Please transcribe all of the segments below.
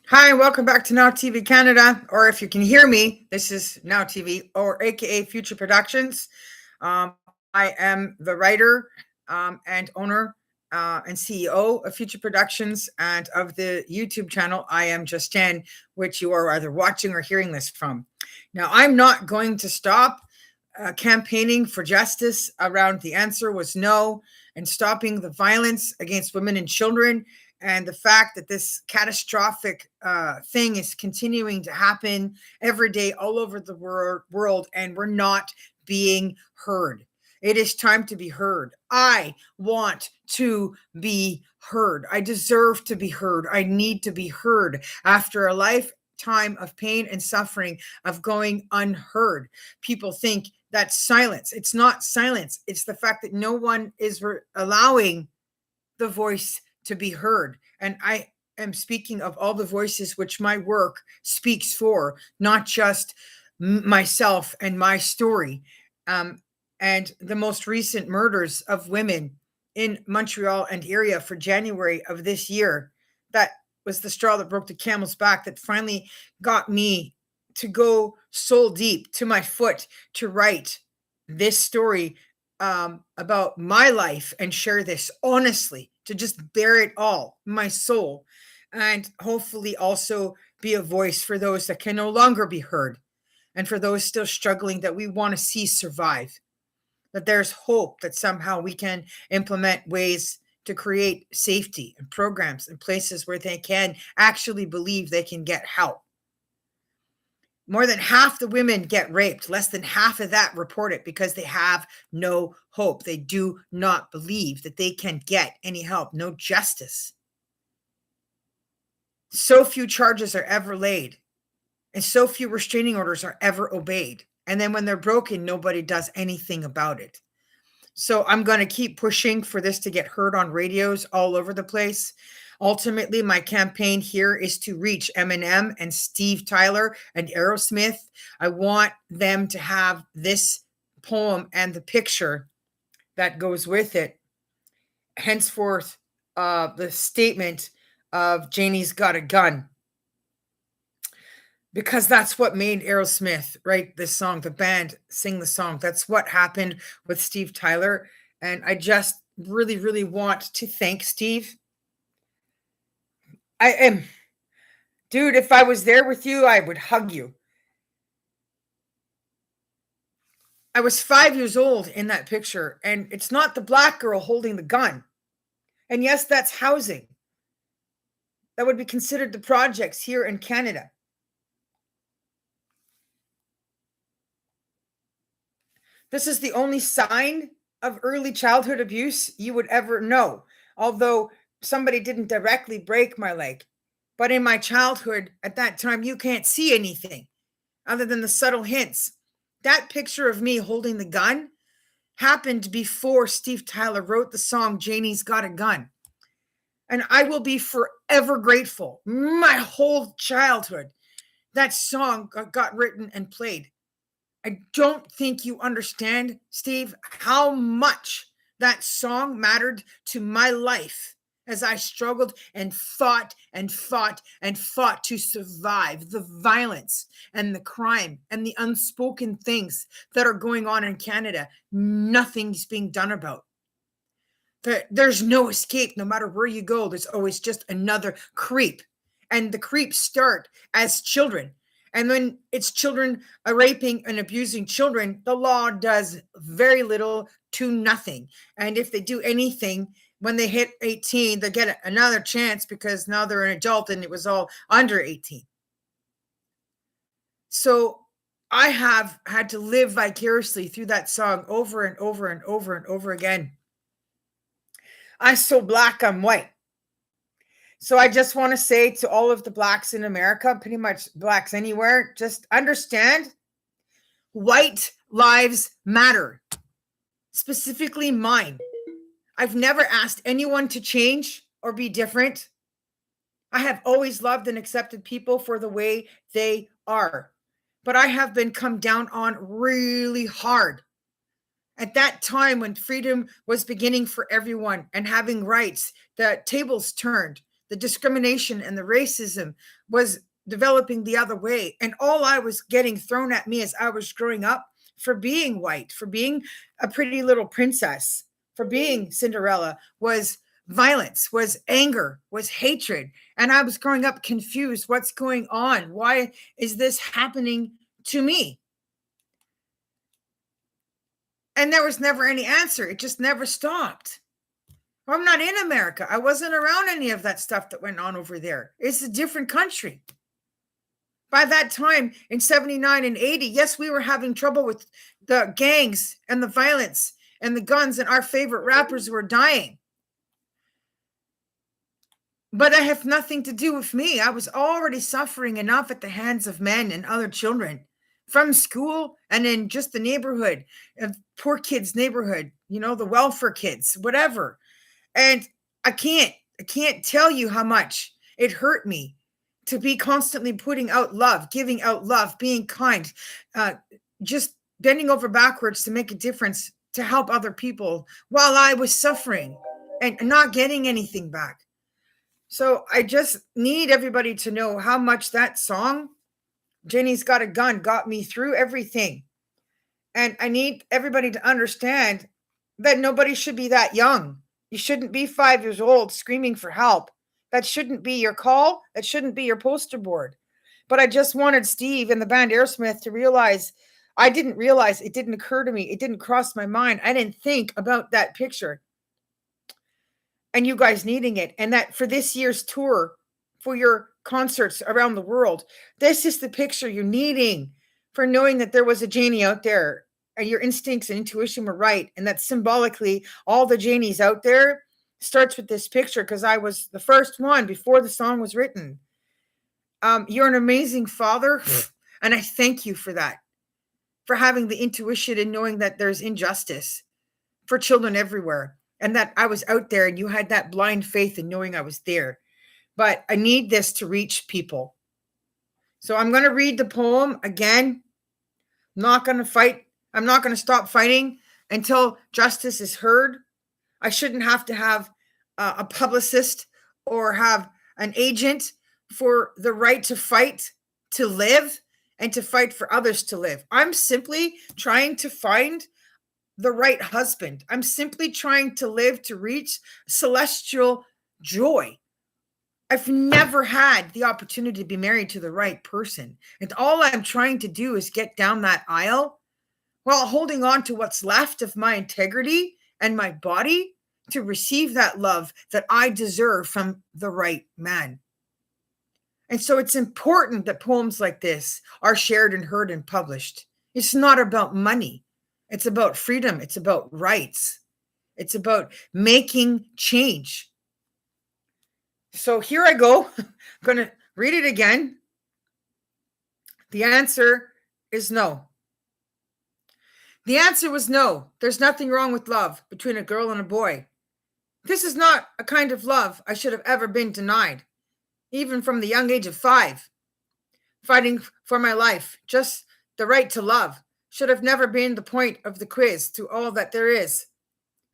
Hi, welcome back to Now TV Canada, or if you can hear me, this is Now TV, or AKA Future Productions. I am the writer and owner and CEO of Future Productions and of the YouTube channel I Am Just Jen, which you are either watching or hearing this from. Now, I'm not going to stop campaigning for justice around the answer was no and stopping the violence against women and children and the fact that this catastrophic thing is continuing to happen every day all over the world and we're not being heard. It is time to be heard. I want to be heard. I deserve to be heard. I need to be heard after a lifetime of pain and suffering of going unheard. People think that's silence. It's not silence. It's the fact that no one is allowing the voice to be heard. And I am speaking of all the voices which my work speaks for, not just myself and my story. And the most recent murders of women in Montreal and area for January of this year, that was the straw that broke the camel's back that finally got me to go soul deep to my foot to write this story about my life and share this honestly, to just bear it all, my soul, and hopefully also be a voice for those that can no longer be heard and for those still struggling that we want to see survive. That there's hope that somehow we can implement ways to create safety and programs and places where they can actually believe they can get help. More than half the women get raped. Less than half of that report it because they have no hope. They do not believe that they can get any help, no justice. So few charges are ever laid, and so few restraining orders are ever obeyed. And then when they're broken, nobody does anything about it. So I'm going to keep pushing for this to get heard on radios all over the place. Ultimately, my campaign here is to reach Eminem and Steve Tyler and Aerosmith. I want them to have this poem and the picture that goes with it. Henceforth, the statement of Janie's got a gun. Because that's what made Aerosmith write this song, the band sing the song. That's what happened with Steve Tyler. And I just really, really want to thank Steve. I am, dude, if I was there with you, I would hug you. I was 5 years old in that picture, and it's not the black girl holding the gun. And yes, that's housing. That would be considered the projects here in Canada. This is the only sign of early childhood abuse you would ever know. Although somebody didn't directly break my leg. But in my childhood, at that time, you can't see anything other than the subtle hints. That picture of me holding the gun happened before Steve Tyler wrote the song Janie's Got a Gun. And I will be forever grateful. My whole childhood, that song got written and played. I don't think you understand, Steve, how much that song mattered to my life as I struggled and fought and fought and fought to survive the violence and the crime and the unspoken things that are going on in Canada. Nothing's being done about. There's no escape. No matter where you go, there's always just another creep. And the creeps start as children. And when it's children raping and abusing children, the law does very little to nothing. And if they do anything, when they hit 18, they get another chance because now they're an adult and it was all under 18. So I have had to live vicariously through that song over and over and over and over again. I'm so black, I'm white. So I just want to say to all of the blacks in America, pretty much blacks anywhere, just understand white lives matter, specifically mine. I've never asked anyone to change or be different. I have always loved and accepted people for the way they are, but I have been come down on really hard. At that time when freedom was beginning for everyone and having rights, the tables turned. the discrimination and the racism was developing the other way. And all I was getting thrown at me as I was growing up for being white, for being a pretty little princess, for being Cinderella was violence, was anger, was hatred. And I was growing up confused. What's going on? Why is this happening to me? And there was never any answer. It just never stopped. I'm not in America. I wasn't around any of that stuff that went on over there. It's a different country. By that time in 79 and 80, yes, we were having trouble with the gangs and the violence and the guns, and our favorite rappers were dying. But that have nothing to do with me. I was already suffering enough at the hands of men and other children from school and in just the neighborhood, poor kids' neighborhood, the welfare kids, whatever. And I can't tell you how much it hurt me to be constantly putting out love, giving out love, being kind, just bending over backwards to make a difference, to help other people while I was suffering and not getting anything back. So I just need everybody to know how much that song, Jenny's Got a Gun, got me through everything. And I need everybody to understand that nobody should be that young. You shouldn't be 5 years old screaming for help. That shouldn't be your call. That shouldn't be your poster board. But I just wanted Steve and the band Aerosmith to realize, I didn't realize, it didn't occur to me. It didn't cross my mind. I didn't think about that picture. And you guys needing it. And that for this year's tour, for your concerts around the world, this is the picture you're needing for knowing that there was a Janie out there and your instincts and intuition were right. And that symbolically, all the Janies out there starts with this picture, because I was the first one before the song was written. You're an amazing father. And I thank you for that, for having the intuition and knowing that there's injustice for children everywhere. And that I was out there and you had that blind faith in knowing I was there. But I need this to reach people. So I'm going to read the poem again. I'm not going to fight. I'm not going to stop fighting until justice is heard. I shouldn't have to have a publicist or have an agent for the right to fight, to live, and to fight for others to live. I'm simply trying to find the right husband. I'm simply trying to live to reach celestial joy. I've never had the opportunity to be married to the right person. And all I'm trying to do is get down that aisle while holding on to what's left of my integrity and my body to receive that love that I deserve from the right man. And so it's important that poems like this are shared and heard and published. It's not about money. It's about freedom. It's about rights. It's about making change. So here I go. I'm going to read it again. The answer is no. The answer was no. There's nothing wrong with love between a girl and a boy. This is not a kind of love I should have ever been denied, even from the young age of 5. Fighting for my life, just the right to love, should have never been the point of the quiz to all that there is.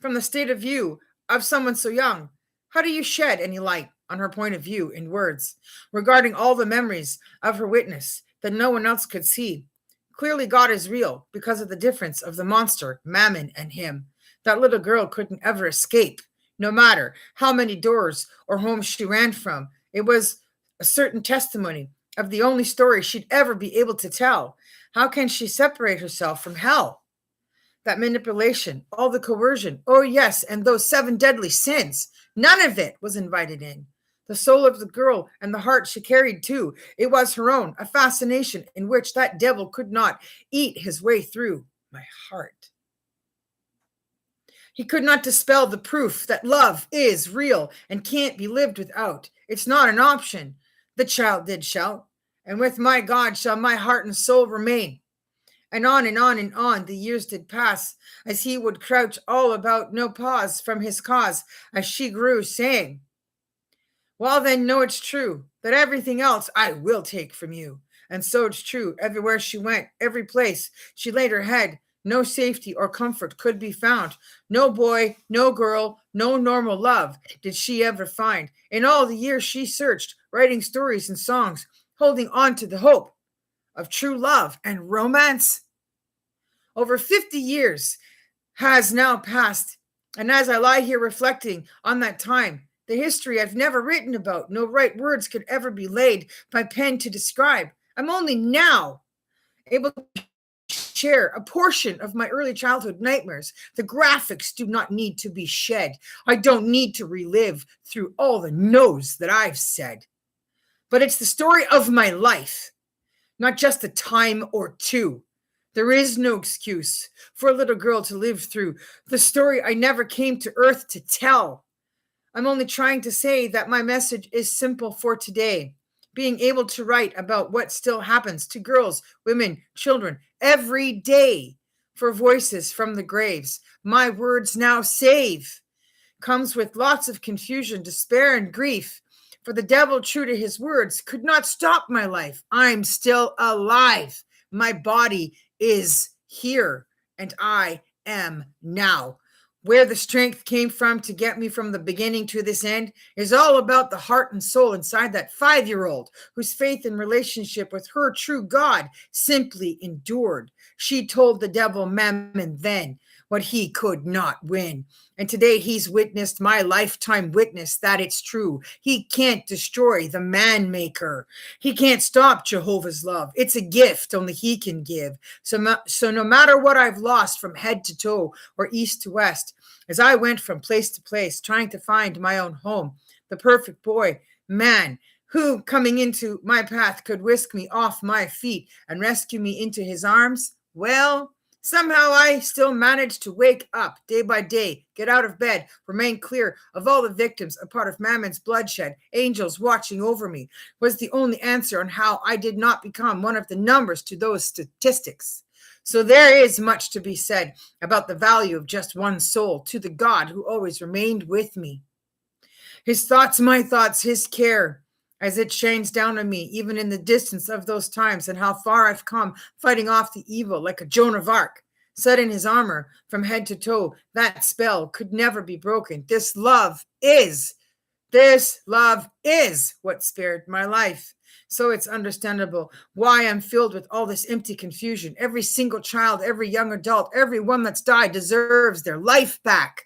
From the state of view of someone so young, how do you shed any light on her point of view in words regarding all the memories of her witness that no one else could see? Clearly God is real because of the difference of the monster, Mammon, and him. That little girl couldn't ever escape, no matter how many doors or homes she ran from. It was a certain testimony of the only story she'd ever be able to tell. How can she separate herself from hell? That manipulation, all the coercion, oh yes, and those 7 deadly sins, none of it was invited in. The soul of the girl and the heart she carried too, it was her own, a fascination in which that devil could not eat his way through my heart. He could not dispel the proof that love is real and can't be lived without. It's not an option, the child did shout, and with my God shall my heart and soul remain. And on and on and on the years did pass, as he would crouch all about, no pause from his cause, as she grew, saying, well then know it's true, that everything else I will take from you. And so it's true, everywhere she went, every place she laid her head, No safety or comfort could be found. No boy, no girl, no normal love did she ever find. In all the years she searched, writing stories and songs, holding on to the hope of true love and romance. Over 50 years has now passed, and as I lie here reflecting on that time, the history I've never written about, no right words could ever be laid by pen to describe. I'm only now able to share a portion of my early childhood nightmares. The graphics do not need to be shed. I don't need to relive through all the no's that I've said. But it's the story of my life, not just a time or two. There is no excuse for a little girl to live through the story I never came to earth to tell. I'm only trying to say that my message is simple for today. Being able to write about what still happens to girls, women, children every day for voices from the graves. My words now save comes with lots of confusion, despair, and grief. For the devil, true to his words, could not stop my life. I'm still alive. My body is here, and I am now. Where the strength came from to get me from the beginning to this end is all about the heart and soul inside that 5-year-old whose faith and relationship with her true God simply endured. She told the devil Mammon then what he could not win. And today he's witnessed my lifetime witness that it's true. He can't destroy the man maker. He can't stop Jehovah's love. It's a gift only he can give. So no matter what I've lost from head to toe or east to west, as I went from place to place trying to find my own home, the perfect boy, man, who coming into my path could whisk me off my feet and rescue me into his arms, well, somehow I still managed to wake up day by day, get out of bed, remain clear of all the victims, a part of Mammon's bloodshed, angels watching over me, was the only answer on how I did not become one of the numbers to those statistics. So there is much to be said about the value of just one soul to the God who always remained with me. His thoughts, my thoughts, his care, as it shines down on me, even in the distance of those times, and how far I've come fighting off the evil like a Joan of Arc, set in his armor from head to toe. That spell could never be broken. This love is what spared my life. So it's understandable why I'm filled with all this empty confusion. Every single child, every young adult, everyone that's died deserves their life back.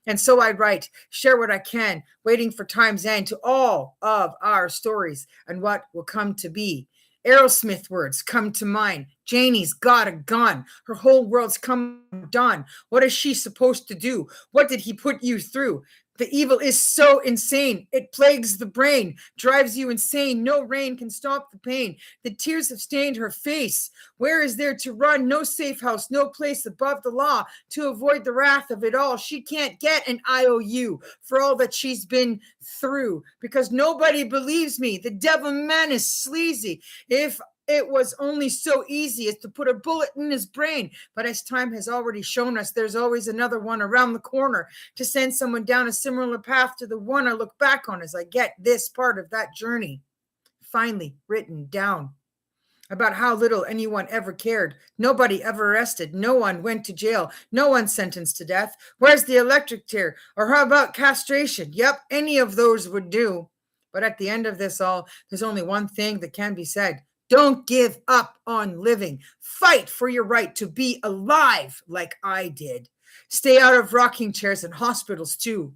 And so I write, share what I can, waiting for time's end to all of our stories and what will come to be. Aerosmith words come to mind. Janie's got a gun. Her whole world's come undone. What is she supposed to do? What did he put you through? The evil is so insane. It plagues the brain, drives you insane. No rain can stop the pain. The tears have stained her face. Where is there to run? No safe house, no place above the law to avoid the wrath of it all. She can't get an IOU for all that she's been through because nobody believes me. The devil man is sleazy. If it was only so easy as to put a bullet in his brain. But as time has already shown us, there's always another one around the corner to send someone down a similar path to the one I look back on as I get this part of that journey finally written down. About how little anyone ever cared. Nobody ever arrested. No one went to jail. No one sentenced to death. Where's the electric chair? Or how about castration? Yep, any of those would do. But at the end of this all, there's only one thing that can be said. Don't give up on living. Fight for your right to be alive like I did. Stay out of rocking chairs and hospitals too.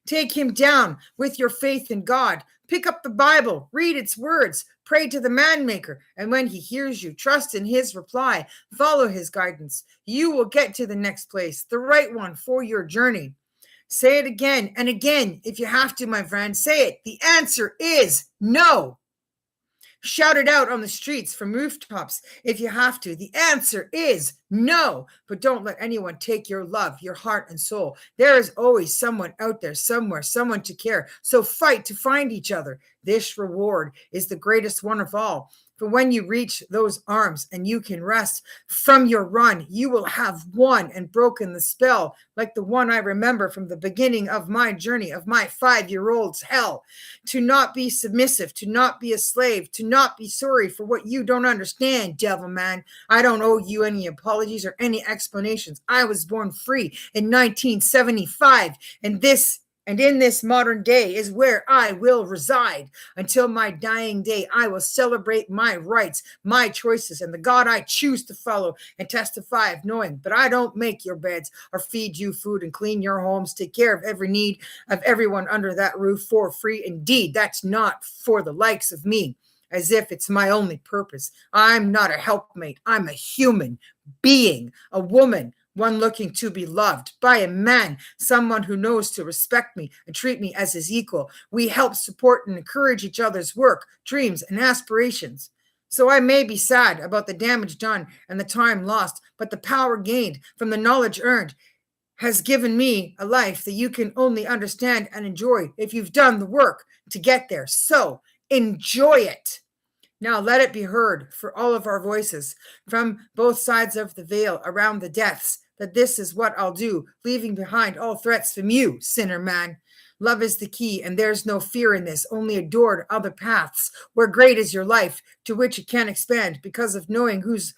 Take him down with your faith in God. Pick up the Bible, read its words, pray to the man maker, and when he hears you, trust in his reply, follow his guidance. You will get to the next place, the right one for your journey. Say it again and again if you have to, my friend. Say it. The answer is no. Shout it out on the streets from rooftops if you have to. The answer is no. But don't let anyone take your love, your heart and soul. There is always someone out there somewhere, someone to care. So fight to find each other. This reward is the greatest one of all. But when you reach those arms and you can rest from your run, you will have won and broken the spell, like the one I remember from the beginning of my journey of my 5-year-old's hell. To not be submissive, to not be a slave, to not be sorry for what you don't understand, devil man. I don't owe you any apologies or any explanations. I was born free in 1975, and in this modern day is where I will reside. Until my dying day, I will celebrate my rights, my choices, and the God I choose to follow, and testify of knowing. But I don't make your beds or feed you food and clean your homes, take care of every need of everyone under that roof for free. Indeed, that's not for the likes of me, as if it's my only purpose. I'm not a helpmate. I'm a human being, a woman, one looking to be loved by a man, someone who knows to respect me and treat me as his equal. We help support and encourage each other's work, dreams, and aspirations. So I may be sad about the damage done and the time lost, but the power gained from the knowledge earned has given me a life that you can only understand and enjoy if you've done the work to get there. So enjoy it. Now let it be heard for all of our voices from both sides of the veil around the deaths, that this is what I'll do, leaving behind all threats from you, sinner man. Love is the key, and there's no fear in this, only adored other paths, where great is your life, to which it can expand, because of knowing whose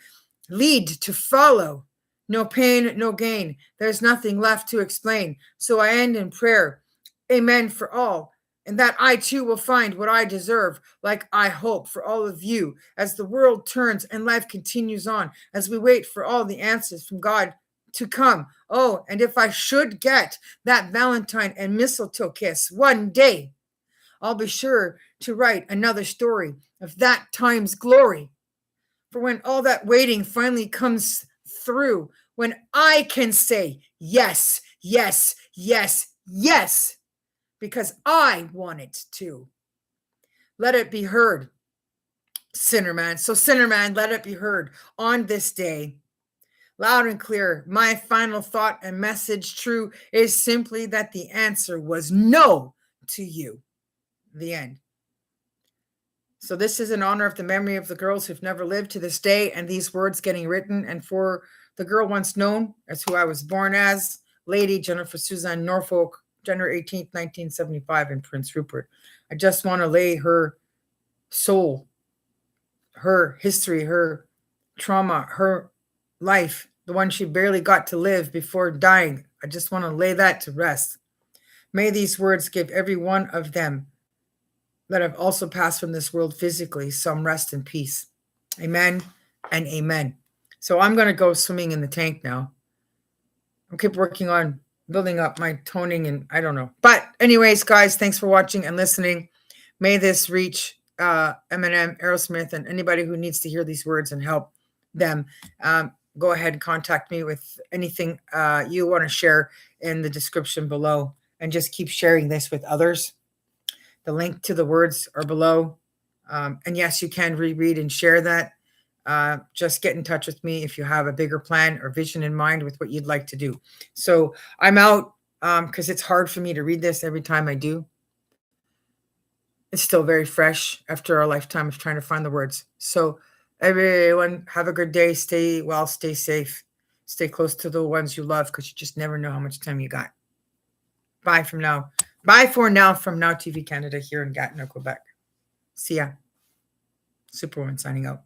lead to follow. No pain, no gain. There's nothing left to explain. So I end in prayer. Amen for all. And that I too will find what I deserve, like I hope for all of you, as the world turns and life continues on, as we wait for all the answers from God to come. Oh, and if I should get that Valentine and mistletoe kiss one day, I'll be sure to write another story of that time's glory. For when all that waiting finally comes through, when I can say yes, yes, yes, yes, because I want it to. Let it be heard, sinner man. So, sinner man, let it be heard on this day, loud and clear. My final thought and message, true, is simply that the answer was no to you. The end. So this is in honor of the memory of the girls who've never lived to this day, and these words getting written, and for the girl once known as who I was born as, Lady Jennifer Suzanne Norfolk, January 18th, 1975 in Prince Rupert. I just want to lay her soul, her history, her trauma, her life, the one she barely got to live before dying. I just want to lay that to rest. May these words give every one of them that have also passed from this world physically some rest and peace. Amen and amen. So I'm going to go swimming in the tank now. I'll keep working on building up my toning, and I don't know. But anyways, guys, thanks for watching and listening. May this reach Eminem, Aerosmith, and anybody who needs to hear these words and help them. Go ahead and contact me with anything you want to share in the description below, and just keep sharing this with others. The link to the words are below. And yes, you can reread and share that. Just get in touch with me if you have a bigger plan or vision in mind with what you'd like to do. So I'm out because it's hard for me to read this every time I do. It's still very fresh after a lifetime of trying to find the words. So everyone, have a good day. Stay well, stay safe. Stay close to the ones you love, because you just never know how much time you got. Bye from now. Bye for now from Now TV Canada here in Gatineau, Quebec. See ya. Superwoman signing out.